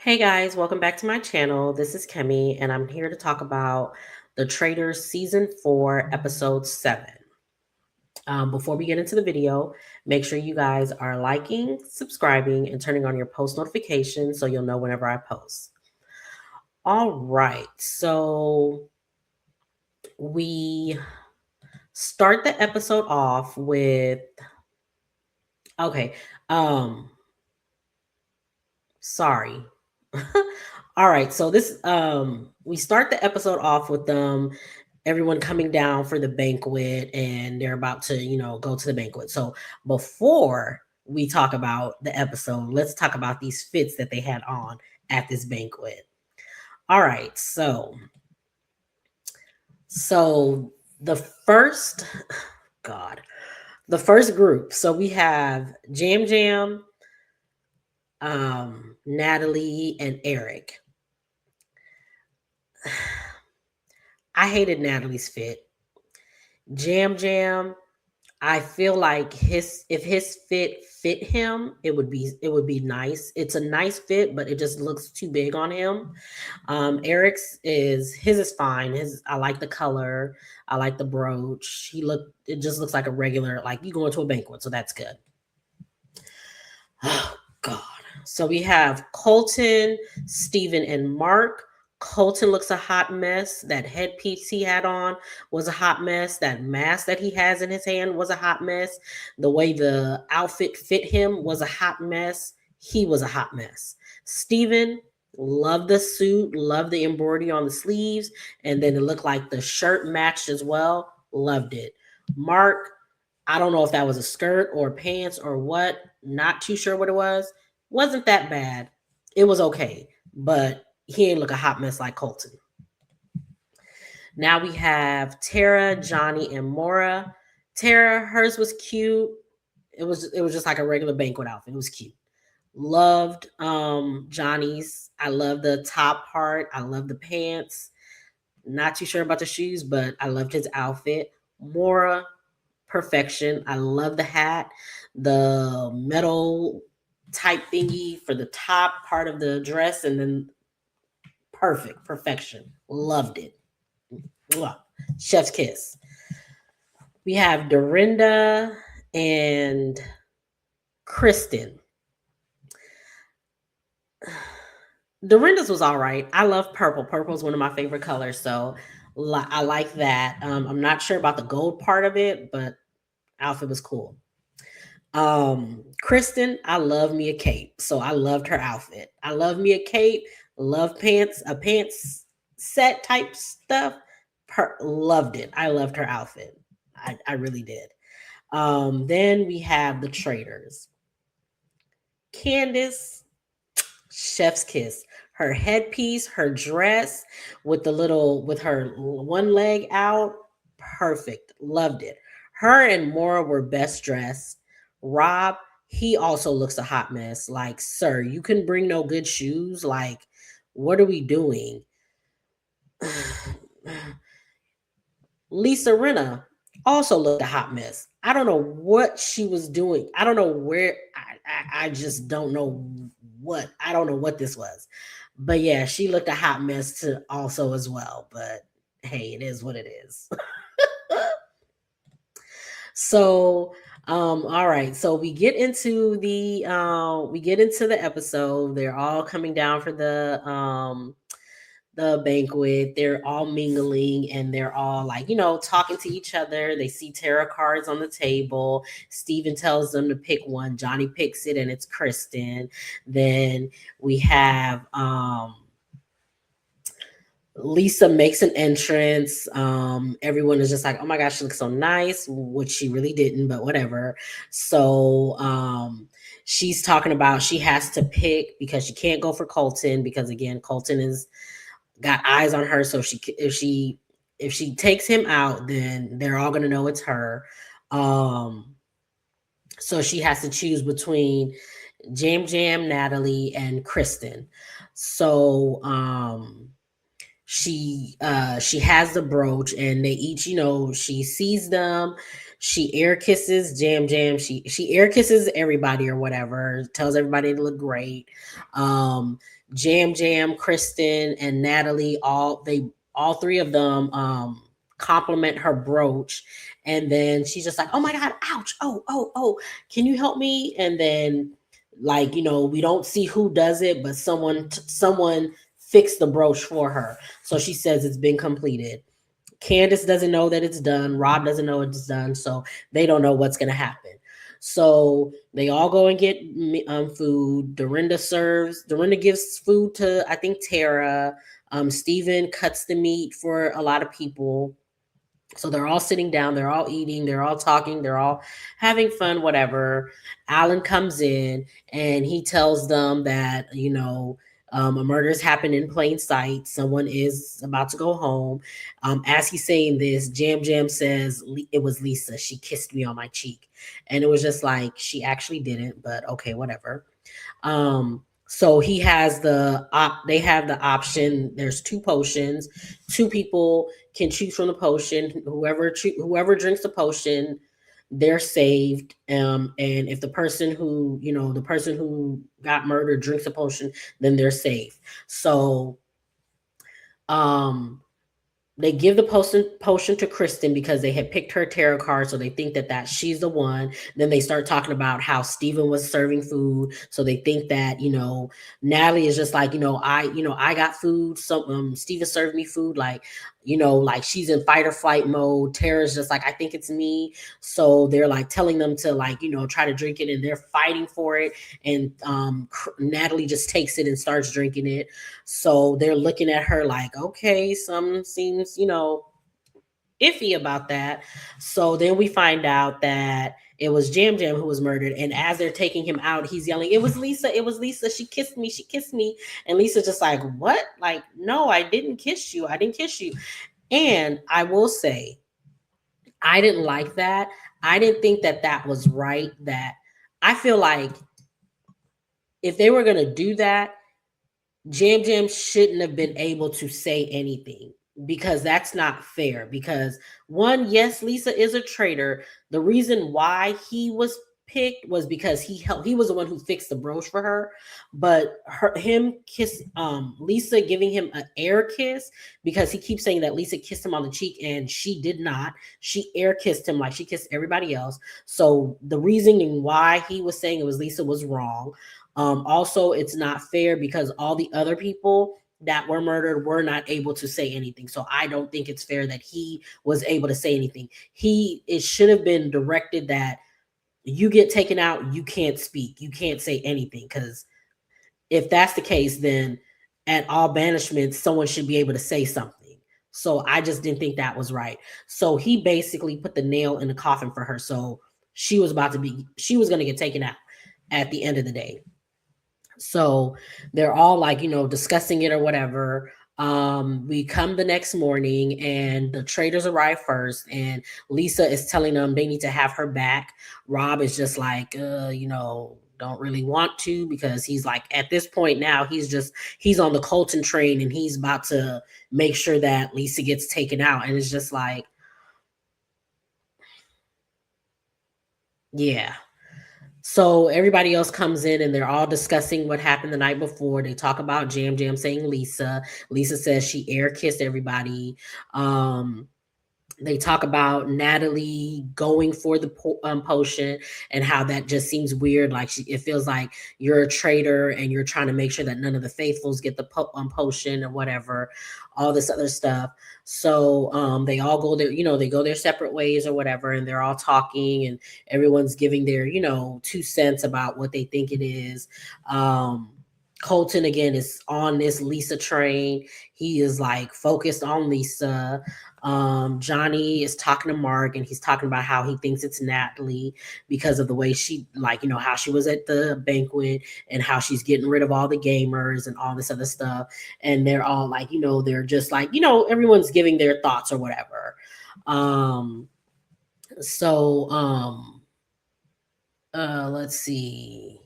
Hey guys, welcome back to my channel. This is Kemi, and I'm here to talk about the Traitors Season 4, Episode 7. Before we get into the video, make sure you guys are liking, subscribing, and turning on your post notifications so you'll know whenever I post. All right, so we start the episode off with okay, um, sorry. All right, so this we start the episode off with them everyone coming down for the banquet and they're about to, go to the banquet. So before we talk about the episode, let's talk about these fits that they had on at this banquet. All right, so the first god, the first group. So we have Jam Jam, Natalie and Eric. I hated Natalie's fit. Jam Jam, I feel like his fit him, it would be nice. It's a nice fit, but it just looks too big on him. Eric's is his is fine. His I like the color. I like the brooch. It just looks like a regular, like you going to a banquet, so that's good. Oh God. So we have Colton, Steven, and Mark. Colton looks a hot mess. That headpiece he had on was a hot mess. That mask that he has in his hand was a hot mess. The way the outfit fit him was a hot mess. He was a hot mess. Steven loved the suit, loved the embroidery on the sleeves, and then it looked like the shirt matched as well. Loved it. Mark, I don't know if that was a skirt or pants or what. Not too sure what it was. Wasn't that bad. It was okay, but he ain't look a hot mess like Colton. Now we have Tara, Johnny, and Mora. Tara, hers was cute. It was just like a regular banquet outfit. It was cute. Loved Johnny's. I love the top part. I love the pants. Not too sure about the shoes, but I loved his outfit. Mora, perfection. I love the hat, the metal type thingy for the top part of the dress, and then perfection. Loved it. Mwah. Chef's kiss. We have Dorinda and Kristen. Dorinda's was all right. I love purple. Purple is one of my favorite colors, so I like that. I'm not sure about the gold part of it, but outfit was cool. Kristen, I love me a cape, so I loved her outfit. I love me a cape, love pants, a pants set type stuff. Loved it. I loved her outfit. I really did. Then we have the traders. Candace, chef's kiss. Her headpiece, her dress with her one leg out, perfect. Loved it. Her and Maura were best dressed. Rob, he also looks a hot mess. Like, sir, you can bring no good shoes. Like, what are we doing? Lisa Rinna also looked a hot mess. I don't know what she was doing. I don't know where. I just don't know what. I don't know what this was. But yeah, she looked a hot mess to also as well. But hey, it is what it is. So all right, so we get into the episode. They're all coming down for the banquet. They're all mingling and they're all like, talking to each other. They see tarot cards on the table. Steven tells them to pick one. Johnny picks it and it's Kristen. Then we have Lisa makes an entrance. Everyone is just like, oh my gosh, she looks so nice, which she really didn't, but whatever. So she's talking about she has to pick because she can't go for Colton because again, Colton is got eyes on her. So if she takes him out, then they're all gonna know it's her. Um, so she has to choose between Jam Jam, Natalie, and Kristen. So she has the brooch, and they each, she sees them. She air kisses Jam Jam. She air kisses everybody or whatever, tells everybody to look great. um Jam Jam, Kristen, and Natalie, all three of them compliment her brooch. And then she's just like, oh my god, ouch, oh, can you help me? And then, like, we don't see who does it, but someone fixed the brooch for her. So she says it's been completed. Candace doesn't know that it's done. Rob doesn't know it's done. So they don't know what's going to happen. So they all go and get food. Dorinda gives food to, I think, Tara. Steven cuts the meat for a lot of people. So they're all sitting down, they're all eating, they're all talking, they're all having fun, whatever. Alan comes in and he tells them that, a murder has happened in plain sight. Someone is about to go home. As he's saying this, Jam Jam says, it was Lisa. She kissed me on my cheek. And it was just like, she actually didn't, but okay, whatever. So they have the option. There's two potions. Two people can choose from the potion. Whoever drinks the potion, they're saved. And if the person who got murdered drinks a potion, then they're safe. So um they give the potion to Kristen because they had picked her tarot card, so they think that she's the one. Then they start talking about how Steven was serving food, so they think that Natalie is just like, I got food. So Steven served me food, like she's in fight or flight mode. Tara's just like, I think it's me. So they're like telling them to, like, try to drink it, and they're fighting for it. And Natalie just takes it and starts drinking it. So they're looking at her like, okay, some seems, iffy about that. So then we find out that it was Jam Jam who was murdered. And as they're taking him out, he's yelling, it was Lisa, it was Lisa. She kissed me, she kissed me. And Lisa's just like, what? Like, no, I didn't kiss you. I didn't kiss you. And I will say, I didn't like that. I didn't think that was right. That I feel like if they were going to do that, Jam Jam shouldn't have been able to say anything, because that's not fair. Because one, yes, Lisa is a traitor. The reason why he was picked was because he was the one who fixed the brooch for her. But him kiss Lisa, giving him an air kiss, because he keeps saying that Lisa kissed him on the cheek, and she did not. She air kissed him like she kissed everybody else. So the reasoning why he was saying it was Lisa was wrong. Also, it's not fair because all the other people that were murdered were not able to say anything. So I don't think it's fair that he was able to say anything. It should have been directed that you get taken out, you can't speak, you can't say anything. Because if that's the case, then at all banishments, someone should be able to say something. So I just didn't think that was right. So he basically put the nail in the coffin for her. So she was going to get taken out at the end of the day. So they're all like, discussing it or whatever. We come the next morning and the traders arrive first, and Lisa is telling them they need to have her back. Rob is just like, don't really want to, because he's like, at this point now, he's on the Colton train, and he's about to make sure that Lisa gets taken out. And it's just like, yeah. So everybody else comes in and they're all discussing what happened the night before. They talk about Jam Jam saying Lisa. Lisa says she air kissed everybody. Um, they talk about Natalie going for the potion, and how that just seems weird. Like, it feels like you're a traitor and you're trying to make sure that none of the faithfuls get the potion or whatever, all this other stuff. So they all go their, they go their separate ways or whatever, and they're all talking, and everyone's giving their, 2 cents about what they think it is. Colton again is on this Lisa train. He is like focused on Lisa. Johnny is talking to Mark, and he's talking about how he thinks it's Natalie because of the way she, like, how she was at the banquet, and how she's getting rid of all the gamers and all this other stuff. And they're all like, they're just like, everyone's giving their thoughts or whatever. Um, so let's see.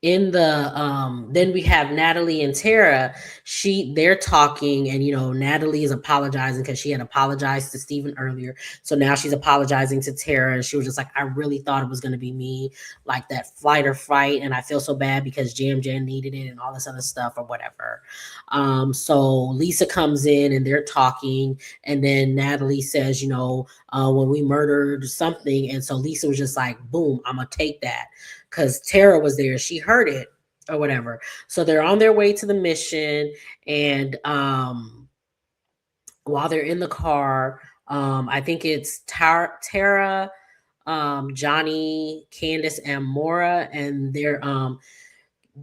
in the then we have Natalie and Tara. They're talking, and Natalie is apologizing because she had apologized to Steven earlier. So now she's apologizing to Tara, and she was just like, I really thought it was going to be me, like that flight or fight, and I feel so bad because Jam needed it and all this other stuff or whatever. So Lisa comes in and they're talking, and then Natalie says, when we murdered something, and so Lisa was just like, boom, I'm gonna take that because Tara was there. She heard it or whatever. So they're on their way to the mission, and while they're in the car, I think it's Tara, Johnny, Candace, and Mora, and they're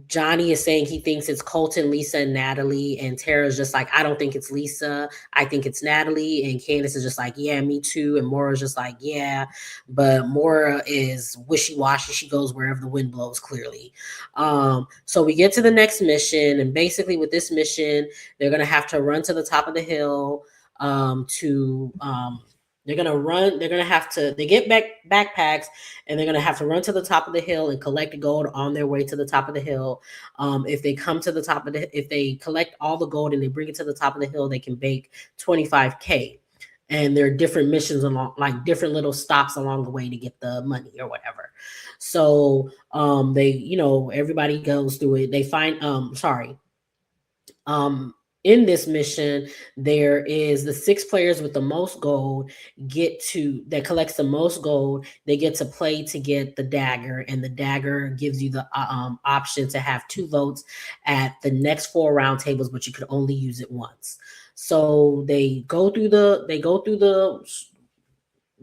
Johnny is saying he thinks it's Colton, Lisa, and Natalie. And Tara's just like, I don't think it's Lisa. I think it's Natalie. And Candace is just like, yeah, me too. And Mora's just like, yeah. But Mora is wishy washy. She goes wherever the wind blows, clearly. So we get to the next mission. And basically, with this mission, they're going to have to run to the top of the hill to. They're gonna run. They're gonna have to. They get backpacks, and they're gonna have to run to the top of the hill and collect gold on their way to the top of the hill. If they come to the top of if they collect all the gold and they bring it to the top of the hill, they can bake 25K. And there are different missions along, like different little stops along the way to get the money or whatever. So they, everybody goes through it. They find, sorry, um in this mission, there is the six players with the most gold get to that collects the most gold. They get to play to get the dagger, and the dagger gives you the option to have two votes at the next four round tables, but you could only use it once. So they go through the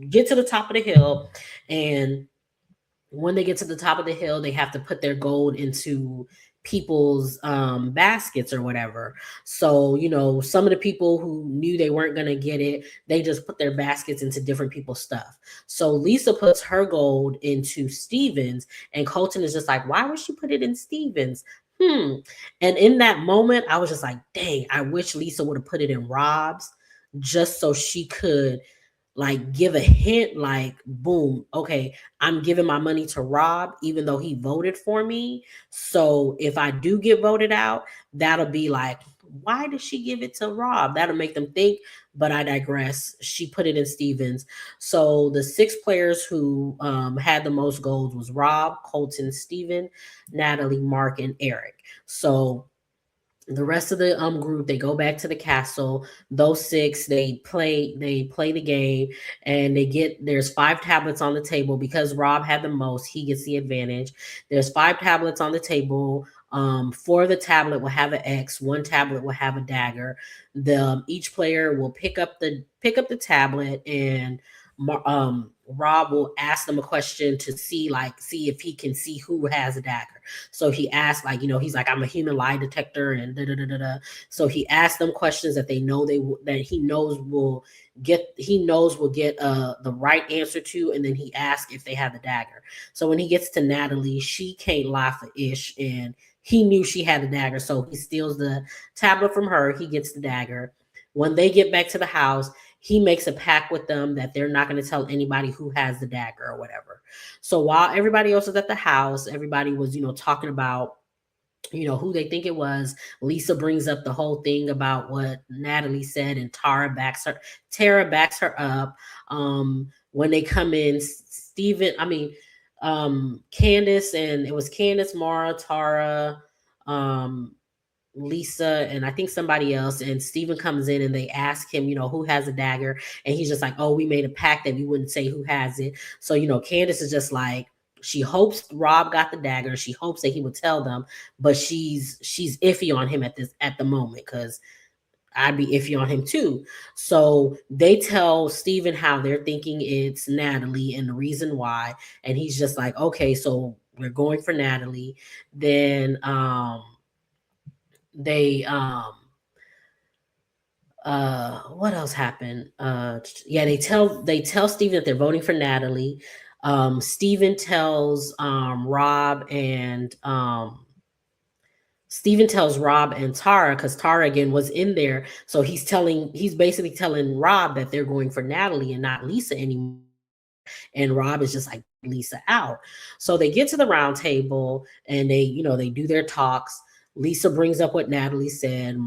get to the top of the hill, and when they get to the top of the hill, they have to put their gold into people's baskets or whatever. So, some of the people who knew they weren't going to get it, they just put their baskets into different people's stuff. So Lisa puts her gold into Steven's, and Colton is just like, why would she put it in Steven's? And in that moment, I was just like, dang, I wish Lisa would have put it in Rob's, just so she could like give a hint, like, boom, okay, I'm giving my money to Rob even though he voted for me. So if I do get voted out, that'll be like, why did she give it to Rob? That'll make them think. But I digress. She put it in Stevens. So the six players who had the most goals was Rob, Colton, Steven, Natalie, Mark, and Eric. So the rest of the group, they go back to the castle. Those six, they play the game, and there's five tablets on the table. Because Rob had the most, he gets the advantage. There's five tablets on the table. Four of the tablet will have an X, one tablet will have a dagger. Each player will pick up the tablet, and Rob will ask them a question to see if he can see who has a dagger. So he asked, like, he's like, I'm a human lie detector, and da da da da da. So he asked them questions that that he knows will get the right answer to, and then he asks if they have the dagger. So when he gets to Natalie, she can't lie for Ish, and he knew she had the dagger, so he steals the tablet from her. He gets the dagger. When they get back to the house, he makes a pact with them that they're not going to tell anybody who has the dagger or whatever. So while everybody else was at the house, everybody was, talking about, who they think it was. Lisa brings up the whole thing about what Natalie said, and Tara backs her up. When they come in, Candace, and it was Candace, Mara, Tara, um, Lisa, and I think somebody else, and Steven comes in and they ask him, who has a dagger, and he's just like, oh, we made a pact that we wouldn't say who has it. So, Candace is just like, she hopes Rob got the dagger. She hopes that he would tell them, but she's iffy on him at the moment, because I'd be iffy on him too. So they tell Steven how they're thinking it's Natalie and the reason why, and he's just like, okay, so we're going for Natalie. Then they what else happened? Yeah, they tell Steven that they're voting for Natalie. Steven tells Rob and Tara, because Tara again was in there. So he's basically telling Rob that they're going for Natalie and not Lisa anymore. And Rob is just like, Lisa out. So they get to the round table and they do their talks. Lisa brings up what Natalie said.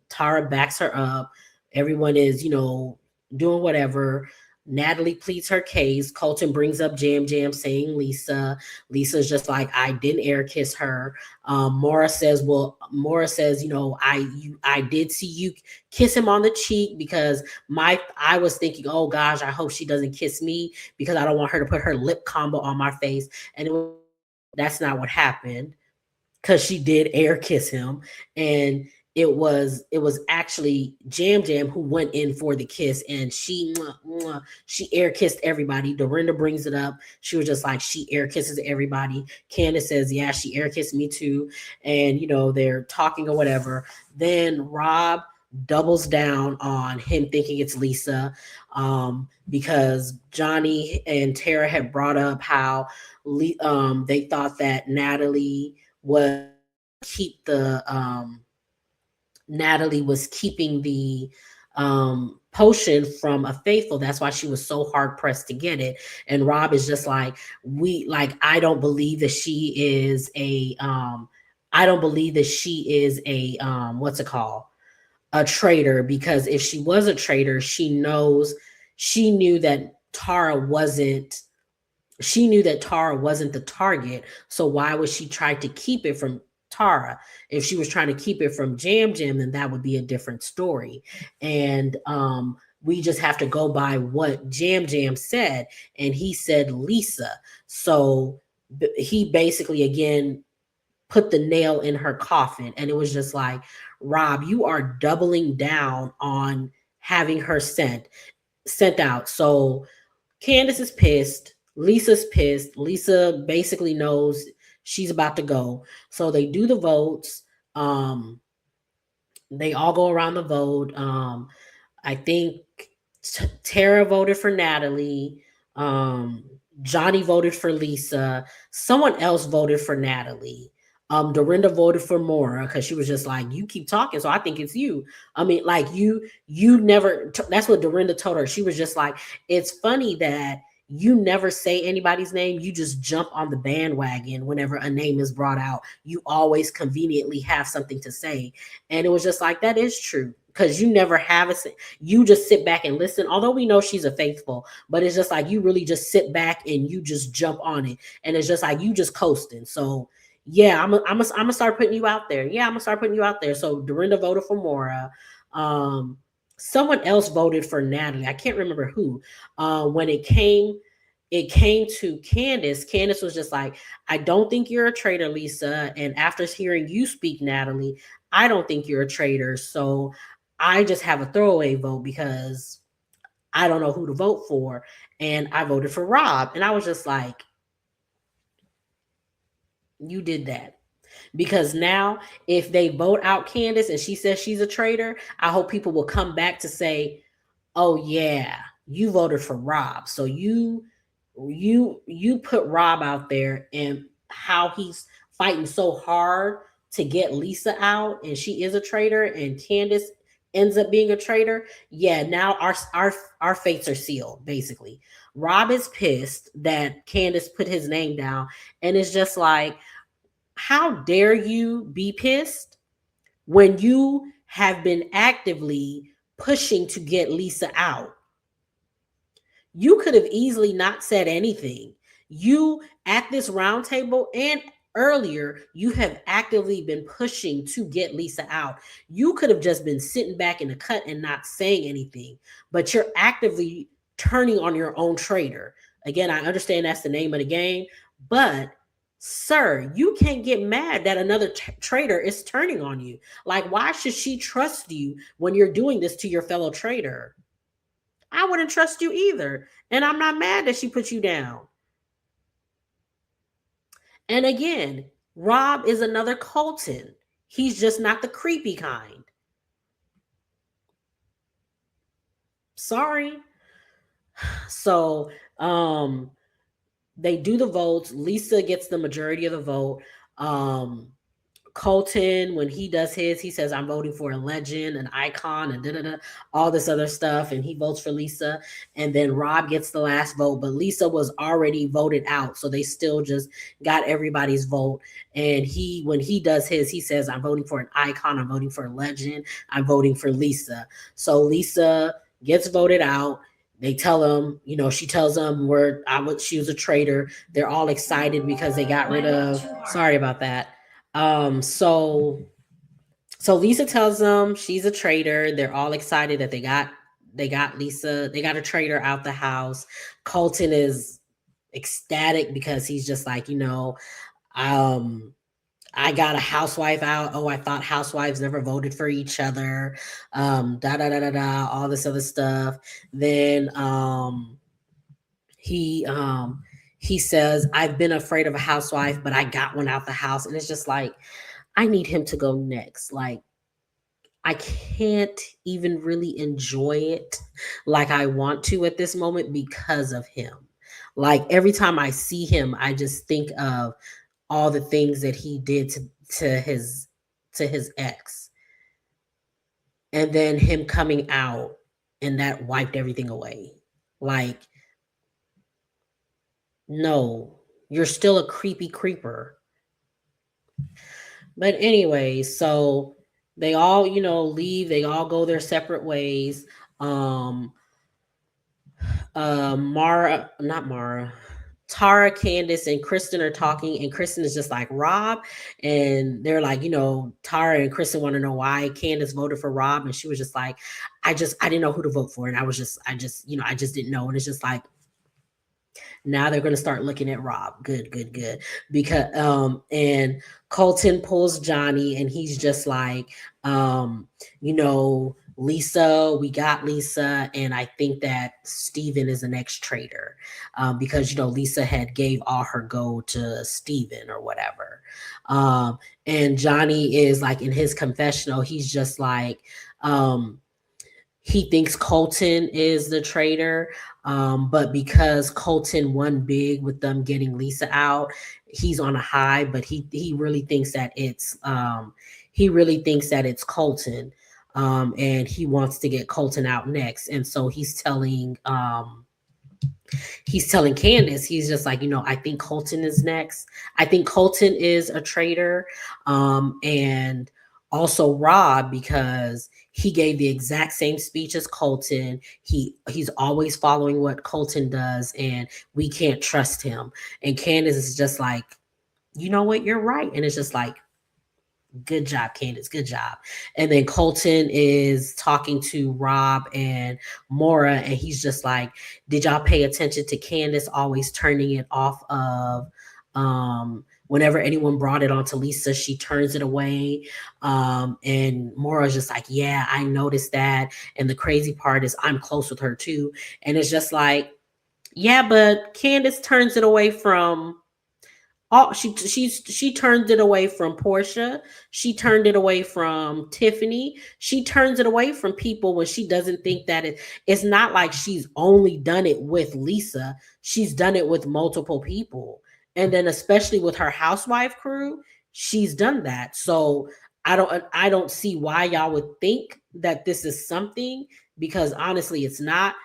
Tara backs her up. Everyone is, doing whatever. Natalie pleads her case. Colton brings up Jam Jam saying Lisa. Lisa's just like, I didn't air kiss her. Mora says, I did see you kiss him on the cheek because I was thinking, oh gosh, I hope she doesn't kiss me because I don't want her to put her lip combo on my face. And it was like, no, that's not what happened because she did air kiss him, and it was actually Jam Jam who went in for the kiss, and she air kissed everybody. Dorinda brings it up. She was just like, she air kisses everybody. Candace says, yeah, she air kissed me too, and they're talking or whatever. Then Rob doubles down on him thinking it's Lisa, because Johnny and Tara had brought up how they thought that keep the Natalie was keeping the potion from a faithful. That's why she was so hard pressed to get it. And Rob is just like, I don't believe that she is a I don't believe that she is a what's it called? A traitor, because if she was a traitor, she knew that Tara wasn't the target. So why would she try to keep it from Tara? If she was trying to keep it from Jam Jam, then that would be a different story. And we just have to go by what Jam Jam said, and he said Lisa. So he basically again put the nail in her coffin, and it was just like, Rob, you are doubling down on having her sent out. So Candace is pissed. Lisa's pissed. Lisa basically knows she's about to go. So they do the votes. Um, they all go around the vote. I think Tara voted for Natalie. Um, Johnny voted for Lisa. Someone else voted for Natalie. Dorinda voted for Mora because she was just like, "You keep talking, so I think it's you." I mean, like you never. That's what Dorinda told her. She was just like, "It's funny that you never say anybody's name. You just jump on the bandwagon whenever a name is brought out. You always conveniently have something to say." And it was just like, that is true, because you never have you just sit back and listen. Although we know she's a faithful, but it's just like you really just sit back and you just jump on it, and it's just like you just coasting. So yeah, I'm gonna start putting you out there. Yeah, I'm gonna start putting you out there. So Dorinda voted for Mora. Um, Someone else voted for Natalie. I can't remember who. When it came to Candace. Candace was just like, I don't think you're a traitor, Lisa. And after hearing you speak, Natalie, I don't think you're a traitor. So I just have a throwaway vote because I don't know who to vote for. And I voted for Rob. And I was just like, you did that. Because now, if they vote out Candace and she says she's a traitor, I hope people will come back to say, oh yeah, you voted for Rob. So you put Rob out there, and how he's fighting so hard to get Lisa out, and she is a traitor, and Candace ends up being a traitor. Yeah, now our fates are sealed, basically. Rob is pissed that Candace put his name down, and it's just like, how dare you be pissed when you have been actively pushing to get Lisa out? You could have easily not said anything. You, at this roundtable and earlier, you have actively been pushing to get Lisa out. You could have just been sitting back in the cut and not saying anything, but you're actively turning on your own traitor. Again, I understand that's the name of the game, but sir, you can't get mad that another traitor is turning on you. Like, why should she trust you when you're doing this to your fellow traitor? I wouldn't trust you either. And I'm not mad that she put you down. And again, Rob is another Colton. He's just not the creepy kind. Sorry. So, they do the votes. Lisa gets the majority of the vote. Um, Colton, when he does his, he says, I'm voting for a legend, an icon, and da da da, all this other stuff. And he votes for Lisa. And then Rob gets the last vote, but Lisa was already voted out. So they still just got everybody's vote. And when he does his, he says, I'm voting for an icon, I'm voting for a legend, I'm voting for Lisa. So Lisa gets voted out. They tell him, she tells them she was a traitor. They're all excited because they got rid of, sorry about that. So Lisa tells them she's a traitor. They're all excited that they got Lisa, they got a traitor out the house. Colton is ecstatic because he's just like, um I got a housewife out. Oh, I thought housewives never voted for each other. Da da da da da, all this other stuff. Then he he says, I've been afraid of a housewife, but I got one out the house. And it's just like, I need him to go next. Like, I can't even really enjoy it like I want to at this moment because of him. Like every time I see him, I just think of all the things that he did to his to his ex, and then him coming out, and that wiped everything away. Like, no, you're still a creepy creeper. But anyway, so they all, leave, they all go their separate ways. Um Mara, not Mara, Tara, Candace, and Kristen are talking, and Kristen is just like, Rob. And they're like, Tara and Kristen want to know why Candace voted for Rob. And she was just like, I didn't know who to vote for. And I just didn't know. And it's just like, now they're going to start looking at Rob. Good, good, good. Because and Colton pulls Johnny, and he's just like, Lisa, we got Lisa, and I think that Steven is the next traitor, because Lisa had gave all her gold to Steven or whatever. And Johnny is like, in his confessional, he's just like, he thinks Colton is the traitor, but because Colton won big with them getting Lisa out, he's on a high. But he really thinks that it's Colton, and he wants to get Colton out next. And so he's telling Candace, he's just like, I think Colton is next. I think Colton is a traitor, and also Rob, because he gave the exact same speech as Colton. He's always following what Colton does, and we can't trust him. And Candace is just like, you know what, you're right. And it's just like, good job, Candace, good job. And then Colton is talking to Rob and Mora, and he's just like, did y'all pay attention to Candace always turning it off of, whenever anyone brought it onto Lisa, she turns it away. And Mora's just like, yeah, I noticed that. And the crazy part is I'm close with her too. And it's just like, yeah, but Candace turns it away from all, she turned it away from Portia. She turned it away from Tiffany. She turns it away from people when she doesn't think that it's not like she's only done it with Lisa. She's done it with multiple people. And then especially with her housewife crew, she's done that. So I don't see why y'all would think that this is something, because honestly it's not.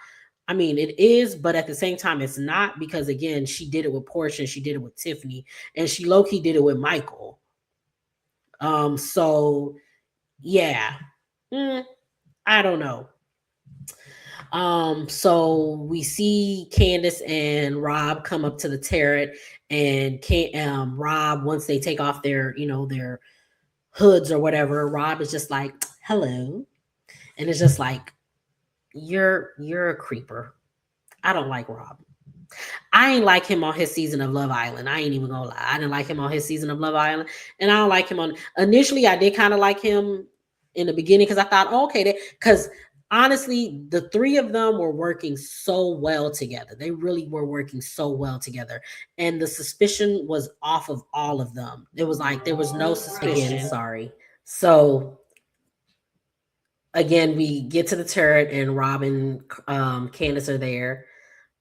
I mean, it is, but at the same time, it's not, because again, she did it with Portia, she did it with Tiffany, and she low key did it with Michael. So yeah, Mm, I don't know. So we see Candace and Rob come up to the turret, and Rob, once they take off their hoods or whatever, Rob is just like, hello, and it's just like, you're a creeper. I don't like Rob. I ain't like him on his season of Love Island. I ain't even gonna lie. I didn't like him on his season of Love Island, and I don't like him on. Initially, I did kind of like him in the beginning, because I thought, oh, okay, because honestly, the three of them were working so well together. They really were working so well together, and the suspicion was off of all of them. It was like there was no suspicion. Again, sorry. So again, we get to the turret, and Rob and Candace are there.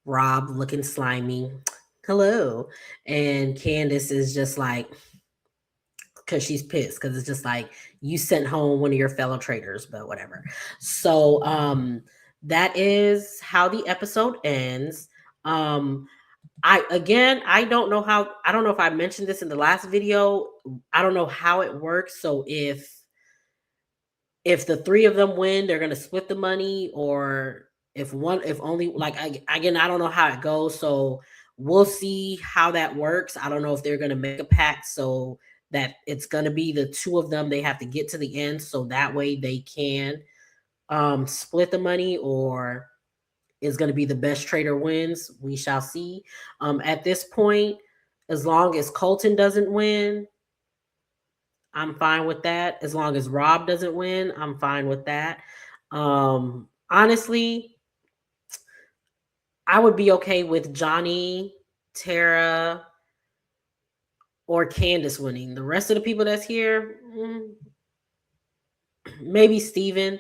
Rob looking slimy. Hello. And Candace is just like, because she's pissed because it's just like you sent home one of your fellow traitors, but whatever. So that is how the episode ends. Um I don't know how, I don't know if I mentioned this in the last video. I don't know how it works. So if the three of them win, they're gonna split the money, or if only like again, I don't know how it goes. So we'll see how that works. I don't know if they're gonna make a pact so that it's gonna be the two of them. They have to get to the end so that way they can split the money, or is going to be the best trader wins. We shall see. At this point, as long as Colton doesn't win, I'm fine with that. As long as Rob doesn't win, I'm fine with that. Honestly, I would be okay with Johnny, Tara, or Candace winning. The rest of the people that's here, maybe Steven.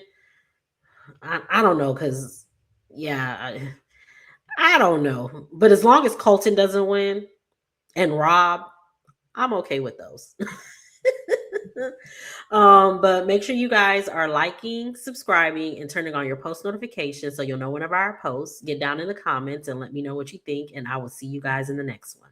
I don't know, because, yeah, I don't know. But as long as Colton doesn't win and Rob, I'm okay with those. But make sure you guys are liking, subscribing, and turning on your post notifications so you'll know whenever I post. Get down in the comments and let me know what you think, and I will see you guys in the next one.